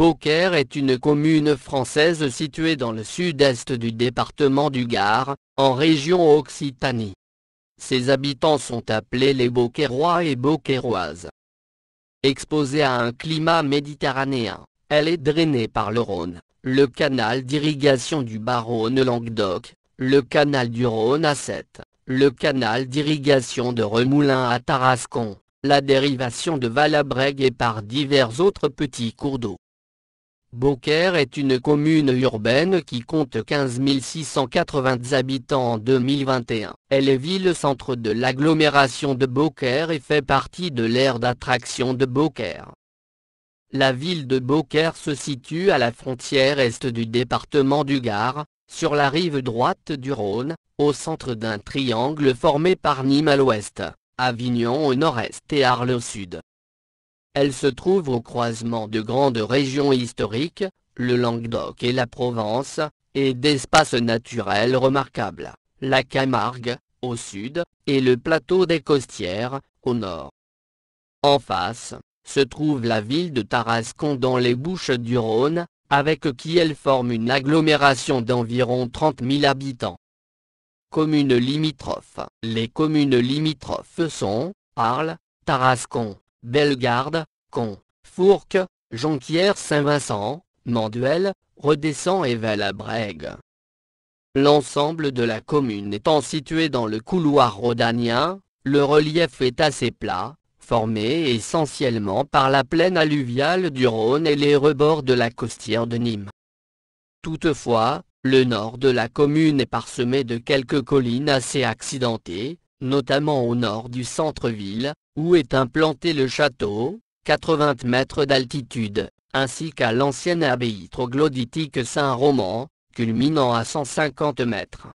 Beaucaire est une commune française située dans le sud-est du département du Gard, en région Occitanie. Ses habitants sont appelés les Beaucairois et Beaucairoises. Exposée à un climat méditerranéen, elle est drainée par le Rhône, le canal d'irrigation du Bas-Rhône-Languedoc, le canal du Rhône à Sète, le canal d'irrigation de Remoulins à Tarascon, la dérivation de Valabrègue et par divers autres petits cours d'eau. Beaucaire est une commune urbaine qui compte 15 680 habitants en 2021. Elle est ville-centre de l'agglomération de Beaucaire et fait partie de l'aire d'attraction de Beaucaire. La ville de Beaucaire se situe à la frontière est du département du Gard, sur la rive droite du Rhône, au centre d'un triangle formé par Nîmes à l'ouest, Avignon au nord-est et Arles au sud. Elle se trouve au croisement de grandes régions historiques, le Languedoc et la Provence, et d'espaces naturels remarquables, la Camargue, au sud, et le plateau des Costières, au nord. En face, se trouve la ville de Tarascon dans les Bouches-du-Rhône, avec qui elle forme une agglomération d'environ 30 000 habitants. Communes limitrophes. Les communes limitrophes sont Arles, Tarascon, Bellegarde, Con, Fourques, Jonquière-Saint-Vincent, Manduel, Redescend et Valabrègue. L'ensemble de la commune étant situé dans le couloir rhodanien, le relief est assez plat, formé essentiellement par la plaine alluviale du Rhône et les rebords de la costière de Nîmes. Toutefois, le nord de la commune est parsemé de quelques collines assez accidentées, notamment au nord du centre-ville, où est implanté le château, 80 mètres d'altitude, ainsi qu'à l'ancienne abbaye troglodytique Saint-Roman, culminant à 150 mètres.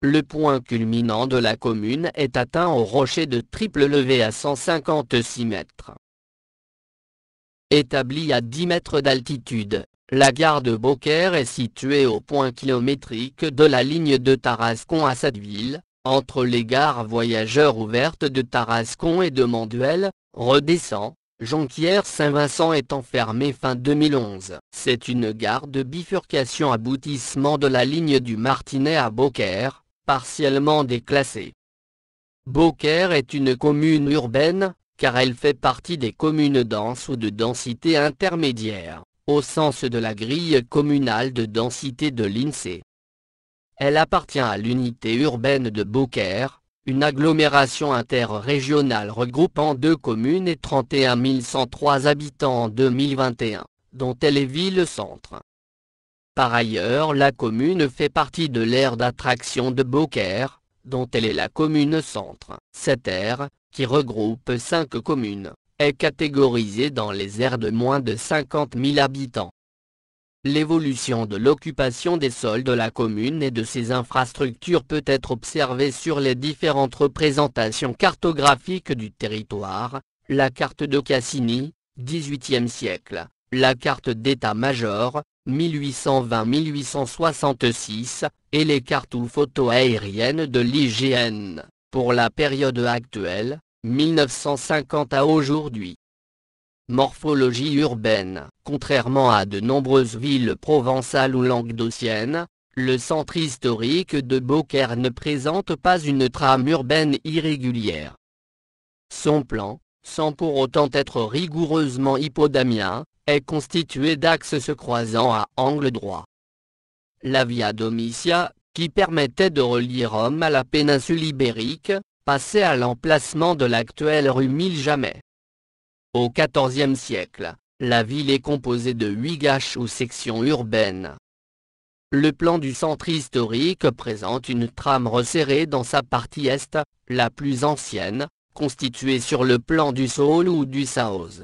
Le point culminant de la commune est atteint au rocher de Triple Levé à 156 mètres. Établie à 10 mètres d'altitude, la gare de Beaucaire est située au point kilométrique de la ligne de Tarascon à Setteville, entre les gares voyageurs ouvertes de Tarascon et de Manduel, Redescend, Jonquière-Saint-Vincent étant fermée fin 2011. C'est une gare de bifurcation aboutissement de la ligne du Martinet à Beaucaire, partiellement déclassée. Beaucaire est une commune urbaine, car elle fait partie des communes denses ou de densité intermédiaire, au sens de la grille communale de densité de l'INSEE. Elle appartient à l'unité urbaine de Beaucaire, une agglomération interrégionale regroupant 2 communes et 31 103 habitants en 2021, dont elle est ville-centre. Par ailleurs, la commune fait partie de l'aire d'attraction de Beaucaire, dont elle est la commune-centre. Cette aire, qui regroupe 5 communes, est catégorisée dans les aires de moins de 50 000 habitants. L'évolution de l'occupation des sols de la commune et de ses infrastructures peut être observée sur les différentes représentations cartographiques du territoire, la carte de Cassini, XVIIIe siècle, la carte d'état-major, 1820-1866, et les cartes ou photos aériennes de l'IGN, pour la période actuelle, 1950 à aujourd'hui. Morphologie urbaine. Contrairement à de nombreuses villes provençales ou languedociennes, le centre historique de Beaucaire ne présente pas une trame urbaine irrégulière. Son plan, sans pour autant être rigoureusement hippodamien, est constitué d'axes se croisant à angle droit. La Via Domitia, qui permettait de relier Rome à la péninsule ibérique, passait à l'emplacement de l'actuelle rue Mille-Jamais. Au XIVe siècle, la ville est composée de 8 gâches ou sections urbaines. Le plan du centre historique présente une trame resserrée dans sa partie est, la plus ancienne, constituée sur le plan du Saule ou du Saoz.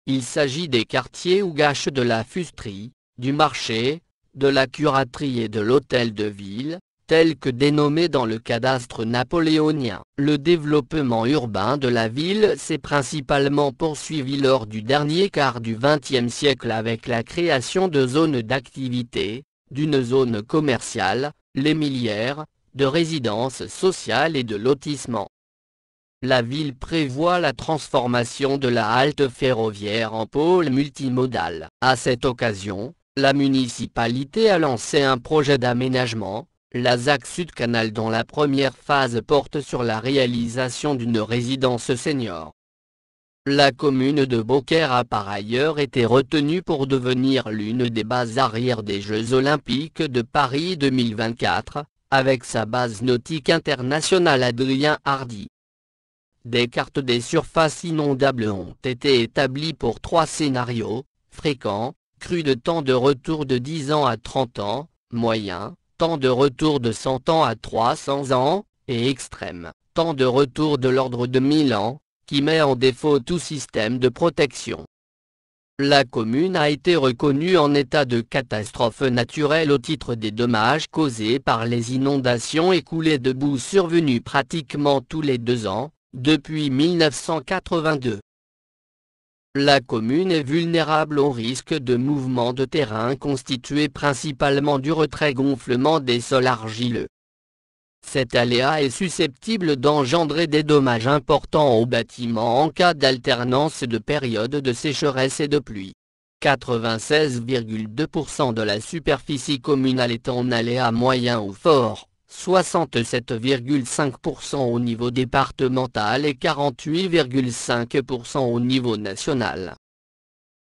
Il s'agit des quartiers ou gâches de la fusterie, du marché, de la curaterie et de l'hôtel de ville, tels que dénommés dans le cadastre napoléonien. Le développement urbain de la ville s'est principalement poursuivi lors du dernier quart du XXe siècle avec la création de zones d'activité, d'une zone commerciale, les millières, de résidences sociales et de lotissements. La ville prévoit la transformation de la halte ferroviaire en pôle multimodal. À cette occasion, la municipalité a lancé un projet d'aménagement, la ZAC Sud Canal, dont la première phase porte sur la réalisation d'une résidence senior. La commune de Beaucaire a par ailleurs été retenue pour devenir l'une des bases arrière des Jeux Olympiques de Paris 2024, avec sa base nautique internationale Adrien Hardy. Des cartes des surfaces inondables ont été établies pour 3 scénarios: fréquent, crue de temps de retour de 10 ans à 30 ans, moyen, temps de retour de 100 ans à 300 ans, et extrême, temps de retour de l'ordre de 1000 ans, qui met en défaut tout système de protection. La commune a été reconnue en état de catastrophe naturelle au titre des dommages causés par les inondations et coulées de boue survenues pratiquement tous les 2 ans, depuis 1982. La commune est vulnérable au risque de mouvements de terrain constitué principalement du retrait-gonflement des sols argileux. Cet aléa est susceptible d'engendrer des dommages importants aux bâtiments en cas d'alternance de périodes de sécheresse et de pluie. 96,2% de la superficie communale est en aléa moyen ou fort, 67,5% au niveau départemental et 48,5% au niveau national.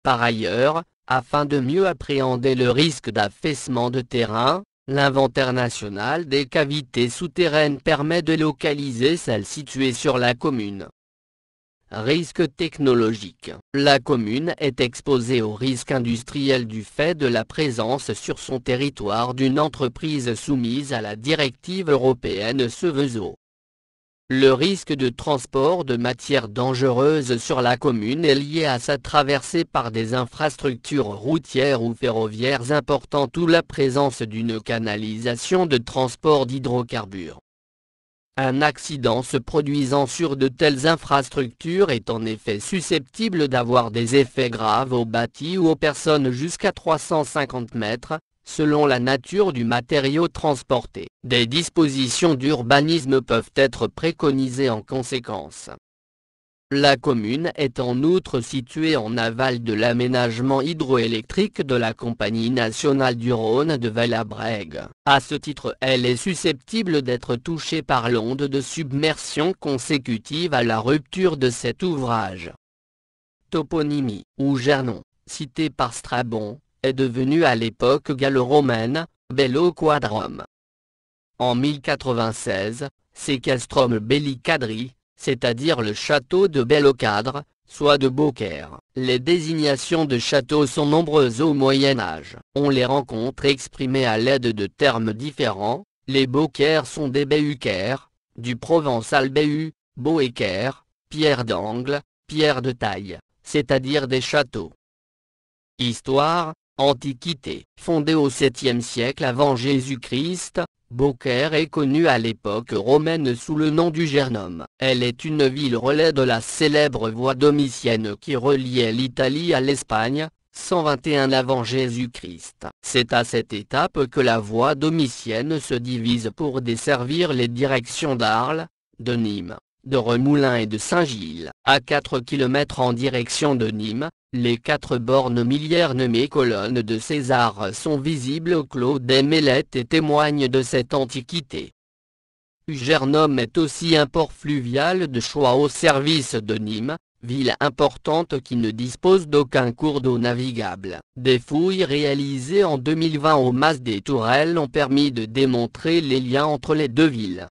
Par ailleurs, afin de mieux appréhender le risque d'affaissement de terrain, l'inventaire national des cavités souterraines permet de localiser celles situées sur la commune. Risque technologique. La commune est exposée au risque industriel du fait de la présence sur son territoire d'une entreprise soumise à la directive européenne Seveso. Le risque de transport de matières dangereuses sur la commune est lié à sa traversée par des infrastructures routières ou ferroviaires importantes ou la présence d'une canalisation de transport d'hydrocarbures. Un accident se produisant sur de telles infrastructures est en effet susceptible d'avoir des effets graves aux bâtis ou aux personnes jusqu'à 350 mètres, selon la nature du matériau transporté. Des dispositions d'urbanisme peuvent être préconisées en conséquence. La commune est en outre située en aval de l'aménagement hydroélectrique de la Compagnie nationale du Rhône de Velabrègue. À ce titre, elle est susceptible d'être touchée par l'onde de submersion consécutive à la rupture de cet ouvrage. Toponymie. Ougernon, cité par Strabon, est devenue à l'époque gallo-romaine, Bello-Quadrum. En 1096, c'est Castrum Belli Cadri, c'est-à-dire le château de Bellocadre, soit de Beaucaire. Les désignations de châteaux sont nombreuses au Moyen Âge. On les rencontre exprimées à l'aide de termes différents. Les Beaucaires sont des Béucaires, du provençal Béu, Boécaire, pierre d'angle, pierre de taille, c'est-à-dire des châteaux. Histoire. Antiquité. Fondée au 7e siècle avant Jésus-Christ, Beaucaire est connue à l'époque romaine sous le nom d'Ugernum. Elle est une ville relais de la célèbre voie domitienne qui reliait l'Italie à l'Espagne, 121 avant Jésus-Christ. C'est à cette étape que la voie domitienne se divise pour desservir les directions d'Arles, de Nîmes, de Remoulins et de Saint-Gilles. À 4 km en direction de Nîmes, les 4 bornes milliaires nommées colonnes de César sont visibles au clos des Mélettes et témoignent de cette antiquité. Ugernum est aussi un port fluvial de choix au service de Nîmes, ville importante qui ne dispose d'aucun cours d'eau navigable. Des fouilles réalisées en 2020 au Mas des Tourelles ont permis de démontrer les liens entre les deux villes.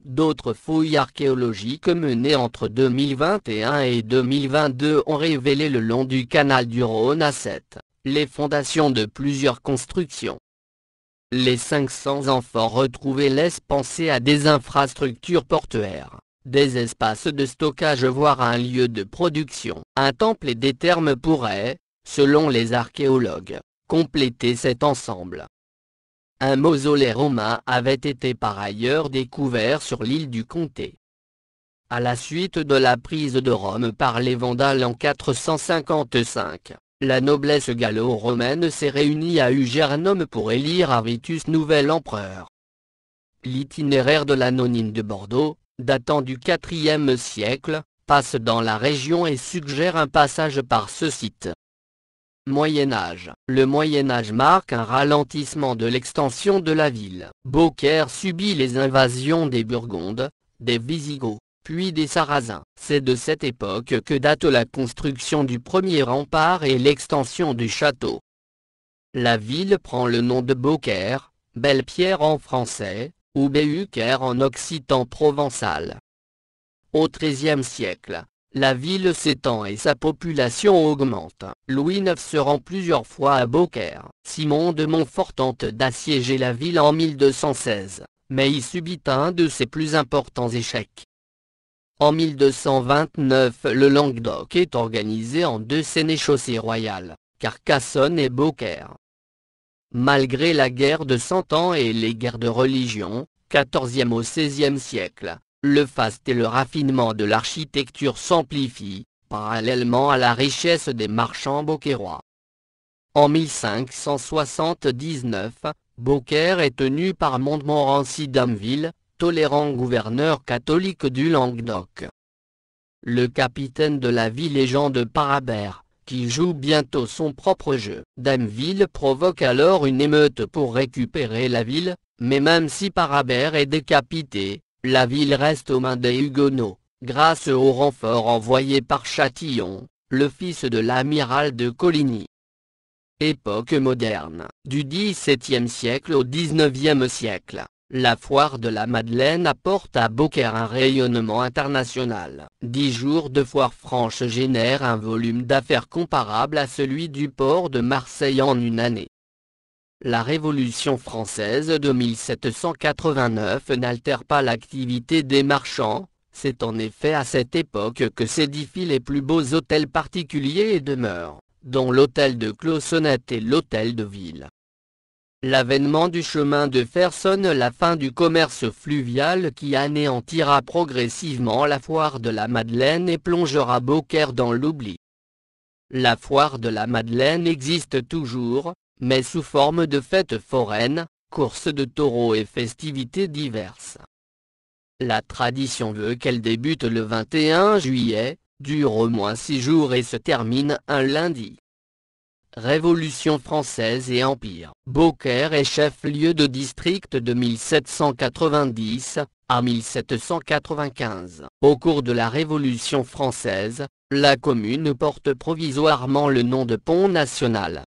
D'autres fouilles archéologiques menées entre 2021 et 2022 ont révélé le long du canal du Rhône à 7, les fondations de plusieurs constructions. Les 500 amphores retrouvés laissent penser à des infrastructures portuaires, des espaces de stockage voire un lieu de production. Un temple et des thermes pourraient, selon les archéologues, compléter cet ensemble. Un mausolée romain avait été par ailleurs découvert sur l'île du Comté. À la suite de la prise de Rome par les Vandales en 455, la noblesse gallo-romaine s'est réunie à Ugernum pour élire Avitus nouvel empereur. L'itinéraire de l'Anonyme de Bordeaux, datant du IVe siècle, passe dans la région et suggère un passage par ce site. Moyen Âge. Le Moyen Âge marque un ralentissement de l'extension de la ville. Beaucaire subit les invasions des Burgondes, des Visigoths, puis des Sarrasins. C'est de cette époque que date la construction du premier rempart et l'extension du château. La ville prend le nom de Beaucaire, Belle-Pierre en français, ou Béucaire en occitan provençal. Au XIIIe siècle, la ville s'étend et sa population augmente. Louis IX se rend plusieurs fois à Beaucaire. Simon de Montfort tente d'assiéger la ville en 1216, mais y subit un de ses plus importants échecs. En 1229, le Languedoc est organisé en deux sénéchaussées royales, Carcassonne et Beaucaire. Malgré la guerre de Cent Ans et les guerres de religion, XIVe au XVIe siècle, le faste et le raffinement de l'architecture s'amplifient, parallèlement à la richesse des marchands beaucairois. En 1579, Beaucaire est tenu par Montmorency d'Amville, tolérant gouverneur catholique du Languedoc. Le capitaine de la ville est Jean de Parabère, qui joue bientôt son propre jeu. D'Amville provoque alors une émeute pour récupérer la ville, mais même si Parabère est décapité, la ville reste aux mains des Huguenots, grâce au renfort envoyé par Châtillon, le fils de l'amiral de Coligny. Époque moderne. Du XVIIe siècle au XIXe siècle, la foire de la Madeleine apporte à Beaucaire un rayonnement international. 10 jours de foire franche génèrent un volume d'affaires comparable à celui du port de Marseille en une année. La Révolution française de 1789 n'altère pas l'activité des marchands, c'est en effet à cette époque que s'édifient les plus beaux hôtels particuliers et demeures, dont l'hôtel de Clossonnette et l'hôtel de Ville. L'avènement du chemin de fer sonne la fin du commerce fluvial qui anéantira progressivement la foire de la Madeleine et plongera Beaucaire dans l'oubli. La foire de la Madeleine existe toujours, mais sous forme de fêtes foraines, courses de taureaux et festivités diverses. La tradition veut qu'elle débute le 21 juillet, dure au moins 6 jours et se termine un lundi. Révolution française et Empire. Beaucaire est chef-lieu de district de 1790 à 1795. Au cours de la Révolution française, la commune porte provisoirement le nom de Pont National.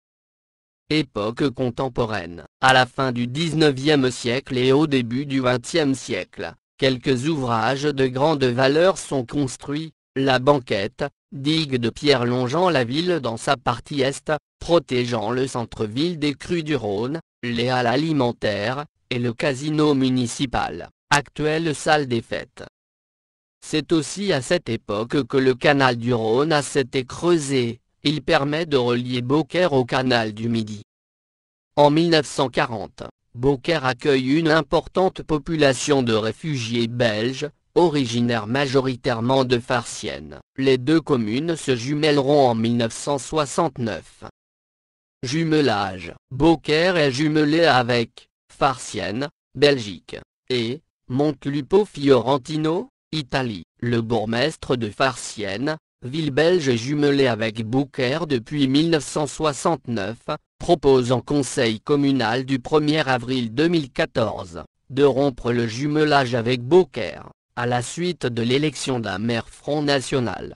Époque contemporaine. À la fin du XIXe siècle et au début du XXe siècle, quelques ouvrages de grande valeur sont construits, la Banquette, digue de pierre longeant la ville dans sa partie est, protégeant le centre-ville des crues du Rhône, les halles alimentaires, et le casino municipal, actuelle salle des fêtes. C'est aussi à cette époque que le canal du Rhône a été creusé. Il permet de relier Beaucaire au canal du Midi. En 1940, Beaucaire accueille une importante population de réfugiés belges, originaires majoritairement de Farciennes. Les deux communes se jumèleront en 1969. Jumelage. Beaucaire est jumelé avec Farciennes, Belgique, et Montlupo Fiorentino, Italie. Le bourgmestre de Farciennes, ville belge jumelée avec Beaucaire depuis 1969, propose en conseil communal du 1er avril 2014, de rompre le jumelage avec Beaucaire, à la suite de l'élection d'un maire Front National.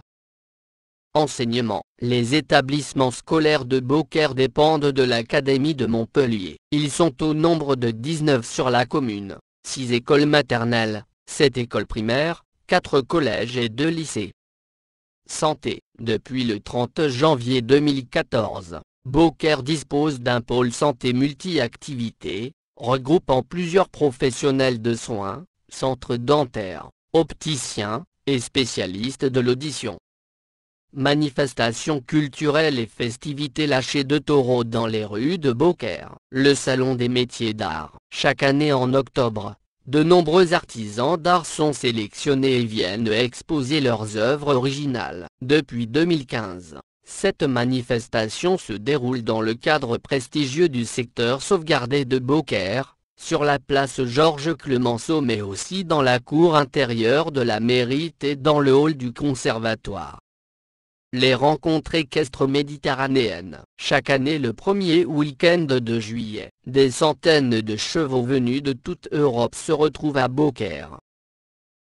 Enseignement. Les établissements scolaires de Beaucaire dépendent de l'Académie de Montpellier. Ils sont au nombre de 19 sur la commune, 6 écoles maternelles, 7 écoles primaires, 4 collèges et 2 lycées. Santé. Depuis le 30 janvier 2014, Beaucaire dispose d'un pôle santé multi-activités, regroupant plusieurs professionnels de soins, centres dentaires, opticiens, et spécialistes de l'audition. Manifestations culturelles et festivités lâchées de taureaux dans les rues de Beaucaire. Le Salon des métiers d'art. Chaque année en octobre, de nombreux artisans d'art sont sélectionnés et viennent exposer leurs œuvres originales. Depuis 2015, cette manifestation se déroule dans le cadre prestigieux du secteur sauvegardé de Beaucaire, sur la place Georges Clemenceau mais aussi dans la cour intérieure de la mairie et dans le hall du conservatoire. Les rencontres équestres méditerranéennes. Chaque année le premier week-end de juillet, des centaines de chevaux venus de toute Europe se retrouvent à Beaucaire.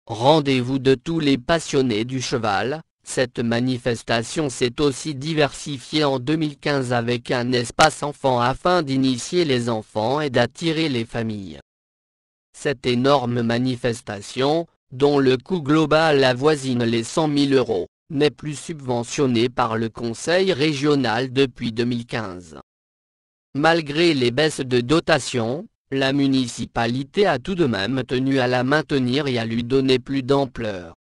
Rendez-vous de tous les passionnés du cheval, cette manifestation s'est aussi diversifiée en 2015 avec un espace enfant afin d'initier les enfants et d'attirer les familles. Cette énorme manifestation, dont le coût global avoisine les 100 000 €, n'est plus subventionnée par le Conseil régional depuis 2015. Malgré les baisses de dotation, la municipalité a tout de même tenu à la maintenir et à lui donner plus d'ampleur.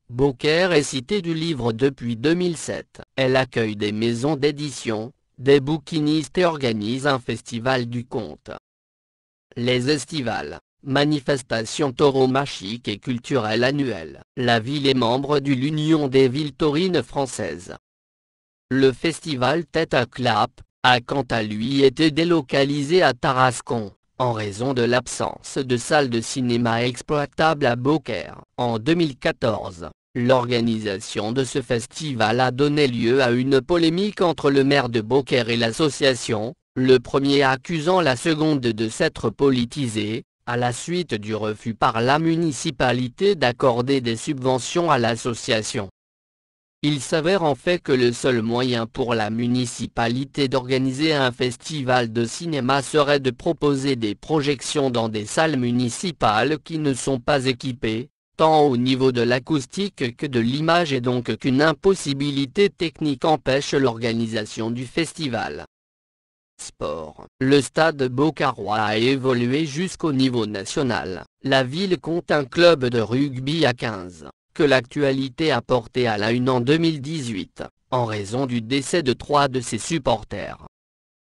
Beaucaire est cité du livre depuis 2007. Elle accueille des maisons d'édition, des bouquinistes et organise un festival du conte. Les estivales, manifestations tauromachiques et culturelles annuelles. La ville est membre de l'Union des villes taurines françaises. Le festival Tête à Clap a quant à lui été délocalisé à Tarascon, en raison de l'absence de salle de cinéma exploitable à Beaucaire. En 2014, l'organisation de ce festival a donné lieu à une polémique entre le maire de Beaucaire et l'association, le premier accusant la seconde de s'être politisée, à la suite du refus par la municipalité d'accorder des subventions à l'association. Il s'avère en fait que le seul moyen pour la municipalité d'organiser un festival de cinéma serait de proposer des projections dans des salles municipales qui ne sont pas équipées, tant au niveau de l'acoustique que de l'image et donc qu'une impossibilité technique empêche l'organisation du festival. Sport. Le stade beaucarois a évolué jusqu'au niveau national. La ville compte un club de rugby à 15, que l'actualité a porté à la une en 2018, en raison du décès de 3 de ses supporters.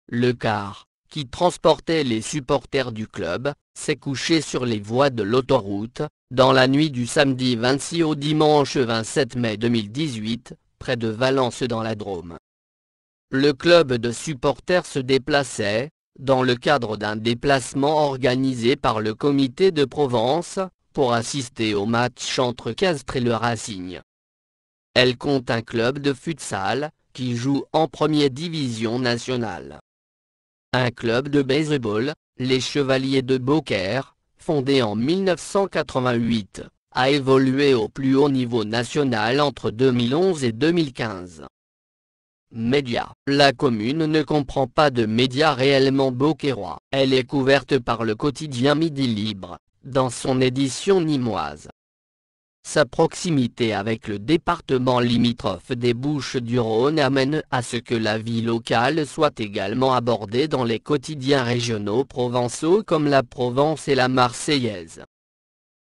Le car, qui transportait les supporters du club, s'est couché sur les voies de l'autoroute, dans la nuit du samedi 26 au dimanche 27 mai 2018, près de Valence dans la Drôme. Le club de supporters se déplaçait, dans le cadre d'un déplacement organisé par le comité de Provence, pour assister au match entre Castres et le Racing. Elle compte un club de futsal, qui joue en première division nationale. Un club de baseball, les Chevaliers de Beaucaire, fondé en 1988, a évolué au plus haut niveau national entre 2011 et 2015. Médias. La commune ne comprend pas de médias réellement beaucairois. Elle est couverte par le quotidien Midi Libre, dans son édition nîmoise. Sa proximité avec le département limitrophe des Bouches-du-Rhône amène à ce que la vie locale soit également abordée dans les quotidiens régionaux provençaux comme la Provence et la Marseillaise.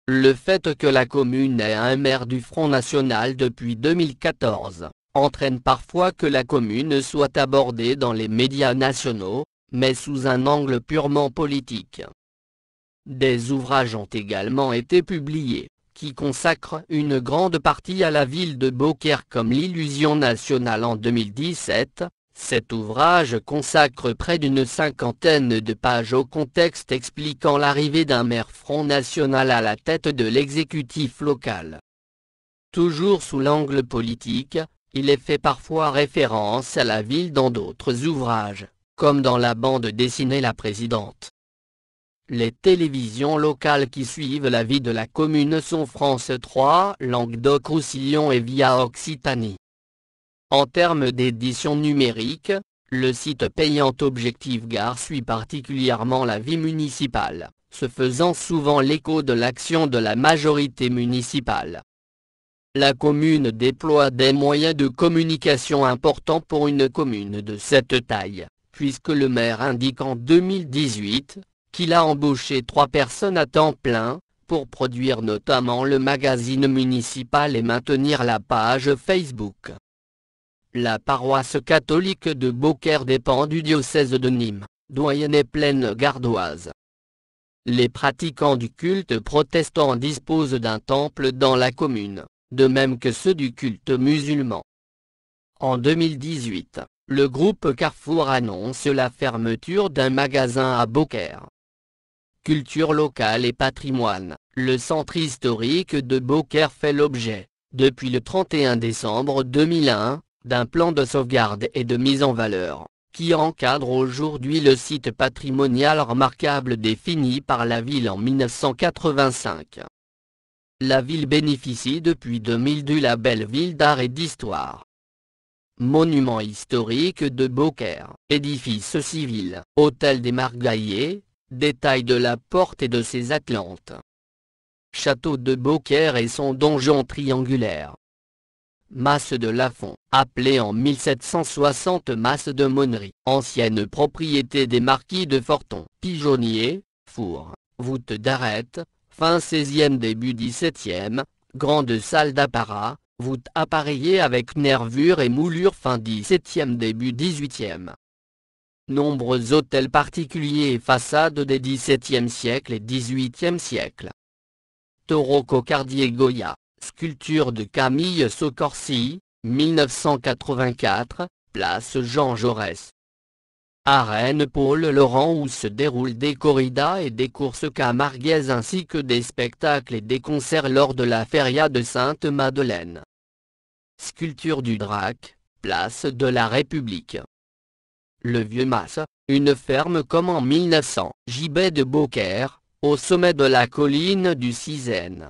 Le fait que la commune ait un maire du Front National depuis 2014, entraîne parfois que la commune soit abordée dans les médias nationaux, mais sous un angle purement politique. Des ouvrages ont également été publiés, qui consacrent une grande partie à la ville de Beaucaire comme l'Illusion nationale en 2017. Cet ouvrage consacre près d'une cinquantaine de pages au contexte expliquant l'arrivée d'un maire Front National à la tête de l'exécutif local. Toujours sous l'angle politique, il est fait parfois référence à la ville dans d'autres ouvrages, comme dans la bande dessinée La Présidente. Les télévisions locales qui suivent la vie de la commune sont France 3, Languedoc-Roussillon et Via Occitanie. En termes d'édition numérique, le site payant Objectif Gare suit particulièrement la vie municipale, se faisant souvent l'écho de l'action de la majorité municipale. La commune déploie des moyens de communication importants pour une commune de cette taille, puisque le maire indique en 2018 qu'il a embauché 3 personnes à temps plein, pour produire notamment le magazine municipal et maintenir la page Facebook. La paroisse catholique de Beaucaire dépend du diocèse de Nîmes, doyenne et plaine gardoise. Les pratiquants du culte protestant disposent d'un temple dans la commune, de même que ceux du culte musulman. En 2018, le groupe Carrefour annonce la fermeture d'un magasin à Beaucaire. culture locale et patrimoine. Le centre historique de Beaucaire fait l'objet, depuis le 31 décembre 2001, d'un plan de sauvegarde et de mise en valeur, qui encadre aujourd'hui le site patrimonial remarquable défini par la ville en 1985. La ville bénéficie depuis 2000 du label Ville d'art et d'histoire. Monument historique de Beaucaire, édifice civil, hôtel des Margaillers, détail de la porte et de ses atlantes. Château de Beaucaire et son donjon triangulaire. Masse de Lafont, appelée en 1760 Masse de Monnerie, ancienne propriété des marquis de Forton. Pigeonnier, four, voûte d'arête, fin 16e début 17e, grande salle d'apparat, voûte appareillée avec nervures et moulures fin 17e début 18e. Nombreux hôtels particuliers et façades des 17e siècle et 18e siècle. Taureau cocardier Goya, sculpture de Camille Soccorsi, 1984, place Jean Jaurès. Arène Paul Laurent où se déroulent des corridas et des courses camarguaises ainsi que des spectacles et des concerts lors de la feria de Sainte-Madeleine. Sculpture du Drac, place de la République. Le Vieux Mas, une ferme comme en 1900. Gibet de Beaucaire, au sommet de la colline du Cizène.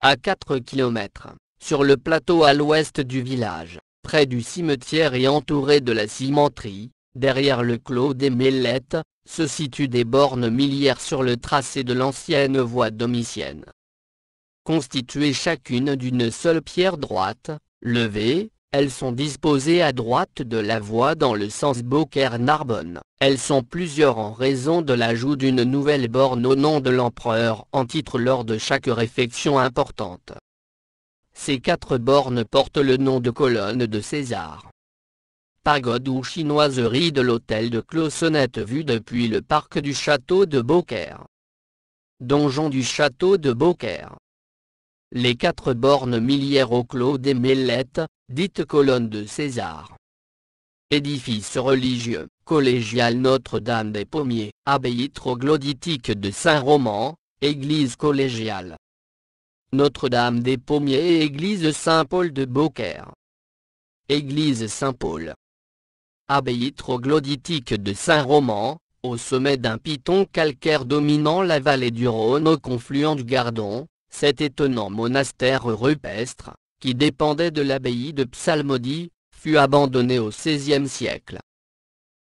À 4 km, sur le plateau à l'ouest du village, près du cimetière et entouré de la cimenterie, derrière le clos des Mélettes, se situent des bornes milliaires sur le tracé de l'ancienne voie domitienne. Constituées chacune d'une seule pierre droite, levée, elles sont disposées à droite de la voie dans le sens Beaucaire-Narbonne. Elles sont plusieurs en raison de l'ajout d'une nouvelle borne au nom de l'empereur en titre lors de chaque réfection importante. Ces 4 bornes portent le nom de colonne de César. Pagode ou chinoiserie de l'hôtel de Clossonnette vue depuis le parc du château de Beaucaire. Donjon du château de Beaucaire. Les 4 bornes milliaires au clos des Mélettes, dites colonnes de César. Édifice religieux, collégial Notre-Dame des Pommiers, abbaye troglodytique de Saint-Roman, église collégiale. Notre-Dame des Pommiers et église Saint-Paul de Beaucaire. Église Saint-Paul. Abbaye troglodytique de Saint-Roman, au sommet d'un piton calcaire dominant la vallée du Rhône au confluent du Gardon, cet étonnant monastère rupestre, qui dépendait de l'abbaye de Psalmodie, fut abandonné au XVIe siècle.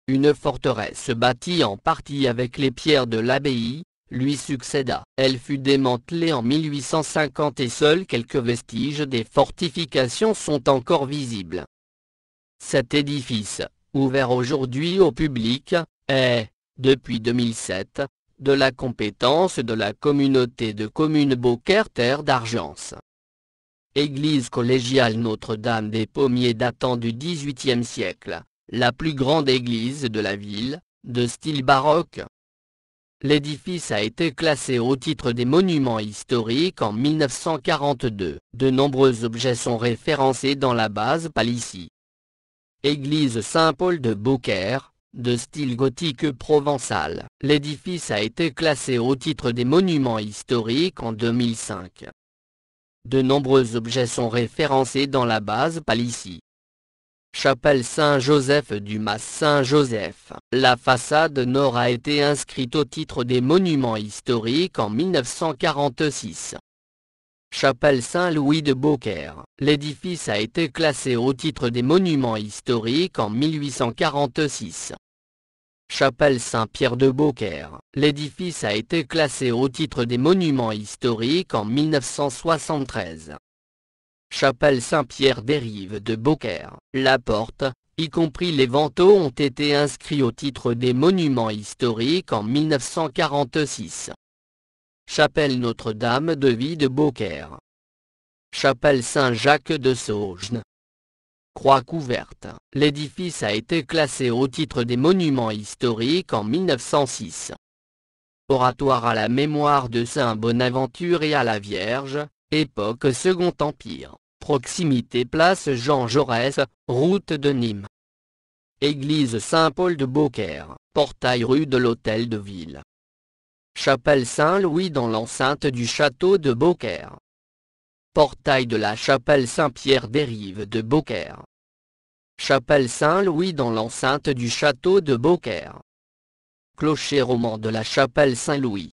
Une forteresse bâtie en partie avec les pierres de l'abbaye, lui succéda. Elle fut démantelée en 1850 et seuls quelques vestiges des fortifications sont encore visibles. Cet édifice, ouvert aujourd'hui au public, est, depuis 2007, de la compétence de la communauté de communes Beaucaire-Terre d'Argence. Église collégiale Notre-Dame des Pommiers datant du XVIIIe siècle, la plus grande église de la ville, de style baroque. L'édifice a été classé au titre des monuments historiques en 1942. De nombreux objets sont référencés dans la base Palissy. Église Saint-Paul de Beaucaire, de style gothique provençal. L'édifice a été classé au titre des monuments historiques en 2005. De nombreux objets sont référencés dans la base Palissy. Chapelle Saint-Joseph du Mas Saint-Joseph. La façade nord a été inscrite au titre des monuments historiques en 1946. Chapelle Saint-Louis de Beaucaire. L'édifice a été classé au titre des monuments historiques en 1846. Chapelle Saint-Pierre de Beaucaire. L'édifice a été classé au titre des monuments historiques en 1973. Chapelle Saint-Pierre des Rives de Beaucaire. La porte, y compris les vantaux ont été inscrits au titre des monuments historiques en 1946. Chapelle Notre-Dame de Vie de Beaucaire. Chapelle Saint-Jacques de Saugnes. Croix couverte. L'édifice a été classé au titre des monuments historiques en 1906. Oratoire à la mémoire de Saint Bonaventure et à la Vierge, époque Second Empire, proximité place Jean Jaurès, route de Nîmes. Église Saint-Paul de Beaucaire, portail rue de l'Hôtel de Ville. Chapelle Saint-Louis dans l'enceinte du château de Beaucaire. Portail de la chapelle Saint-Pierre des Rives de Beaucaire. Chapelle Saint-Louis dans l'enceinte du château de Beaucaire. Clocher roman de la chapelle Saint-Louis.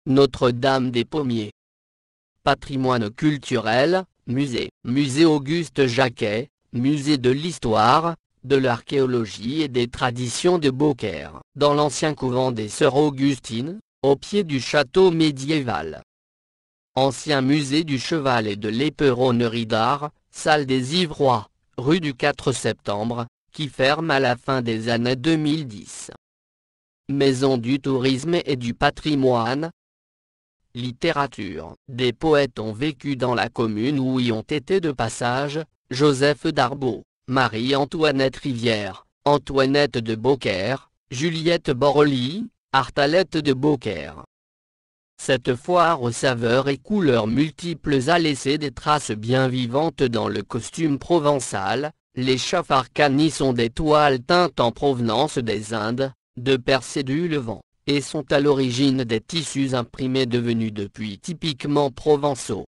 Notre-Dame des Pommiers. Patrimoine culturel, musée. Musée Auguste Jacquet, musée de l'histoire, de l'archéologie et des traditions de Beaucaire. Dans l'ancien couvent des Sœurs Augustines, au pied du château médiéval. Ancien musée du cheval et de l'éperonnerie d'art, salle des Ivrois, rue du 4 septembre, qui ferme à la fin des années 2010. Maison du tourisme et du patrimoine. Littérature. Des poètes ont vécu dans la commune ou y ont été de passage: Joseph Darbaud, Marie-Antoinette Rivière, Antoinette de Beaucaire, Juliette Borely, Artalette de Beaucaire. Cette foire aux saveurs et couleurs multiples a laissé des traces bien vivantes dans le costume provençal. Les chafarcani sont des toiles teintes en provenance des Indes, de Perse et du Levant, et sont à l'origine des tissus imprimés devenus depuis typiquement provençaux.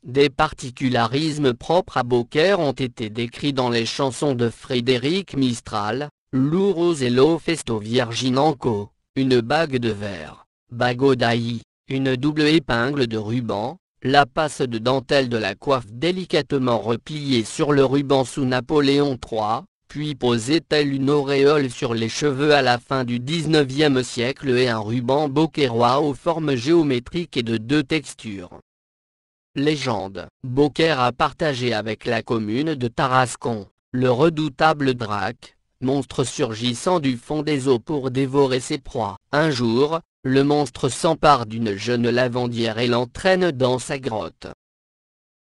Des particularismes propres à Beaucaire ont été décrits dans les chansons de Frédéric Mistral: Loup rose et l'eau festo virginanco, une bague de verre, bagot d'aïe, une double épingle de ruban, la passe de dentelle de la coiffe délicatement repliée sur le ruban sous Napoléon III, puis posait telle une auréole sur les cheveux à la fin du XIXe siècle, et un ruban beaucairois aux formes géométriques et de deux textures. Légende. Beaucaire a partagé avec la commune de Tarascon, le redoutable Drac, monstre surgissant du fond des eaux pour dévorer ses proies. Un jour, le monstre s'empare d'une jeune lavandière et l'entraîne dans sa grotte.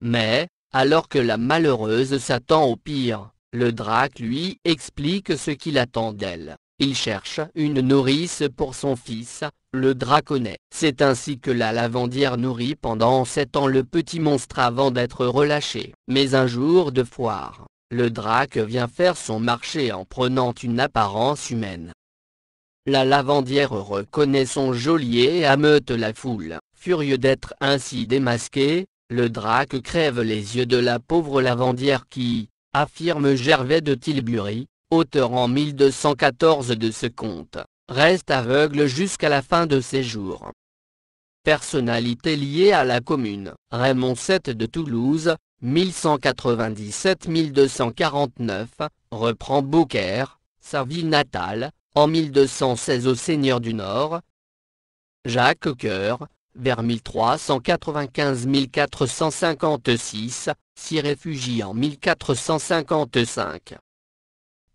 Mais, alors que la malheureuse s'attend au pire, le Drac lui explique ce qu'il attend d'elle. Il cherche une nourrice pour son fils, le Draconnet. C'est ainsi que la lavandière nourrit pendant 7 ans le petit monstre avant d'être relâché. Mais un jour de foire, le Drac vient faire son marché en prenant une apparence humaine. La lavandière reconnaît son geôlier et ameute la foule. Furieux d'être ainsi démasqué, le Drac crève les yeux de la pauvre lavandière qui, affirme Gervais de Tilbury, auteur en 1214 de ce conte, reste aveugle jusqu'à la fin de ses jours. Personnalité liée à la commune. Raymond VII de Toulouse, 1197-1249, reprend Beaucaire, sa ville natale, en 1216 au Seigneur du Nord. Jacques Coeur, vers 1395-1456, s'y réfugie en 1455.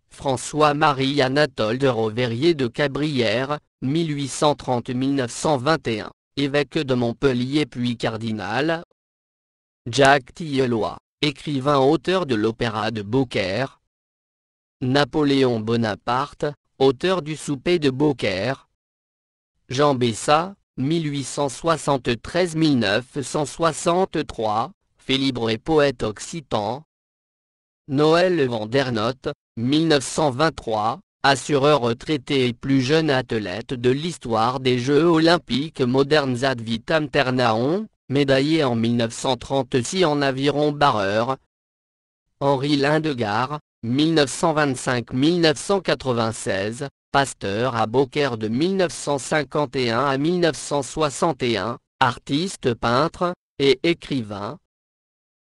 François-Marie Anatole de Roverier de Cabrières, 1830-1921, évêque de Montpellier puis cardinal. Jacques Tilleloy, écrivain auteur de l'Opéra de Beaucaire. Napoléon Bonaparte, auteur du Souper de Beaucaire. Jean Bessa, 1873-1963, fait libre et poète occitan. Noël Vandernotte, 1923, assureur retraité et plus jeune athlète de l'histoire des Jeux olympiques modernes ad vitam aeternam, médaillé en 1936 en aviron barreur. Henri Lindegard, 1925-1996, pasteur à Beaucaire de 1951 à 1961, artiste peintre, et écrivain.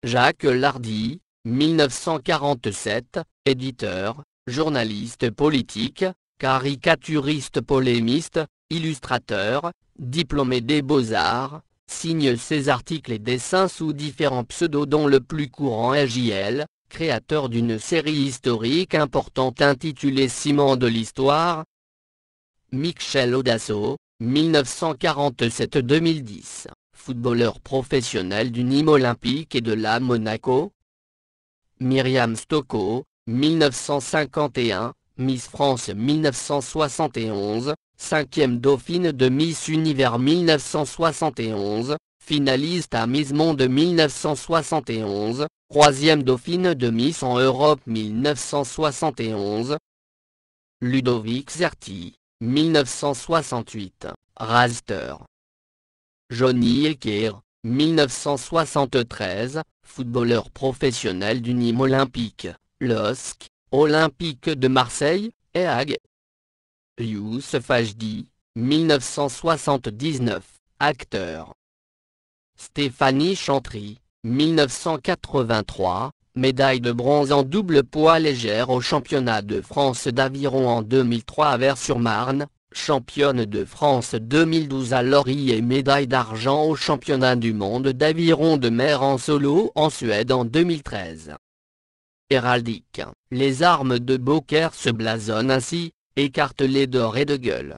Jacques Lardy, 1947, éditeur, journaliste politique, caricaturiste polémiste, illustrateur, diplômé des Beaux-Arts, signe ses articles et dessins sous différents pseudos dont le plus courant est JL, créateur d'une série historique importante intitulée Ciment de l'Histoire. Michel Audasso, 1947-2010, footballeur professionnel du Nîmes Olympique et de la Monaco. Myriam Stocco, 1951, Miss France 1971, 5e dauphine de Miss Univers 1971, finaliste à Miss Monde 1971, 3e dauphine de Miss en Europe 1971. Ludovic Zerti, 1968, Raster. Johnny Eker, 1973, footballeur professionnel du Nîmes Olympique, LOSC, Olympique de Marseille, et Hague. Youssef Hajdi, 1979, acteur. Stéphanie Chantry, 1983, médaille de bronze en double poids légère au championnat de France d'aviron en 2003 à Vers-sur-Marne, championne de France 2012 à Lori et médaille d'argent au championnat du monde d'aviron de mer en solo en Suède en 2013. Héraldique, les armes de Beaucaire se blasonnent ainsi, écartelées d'or et de gueule.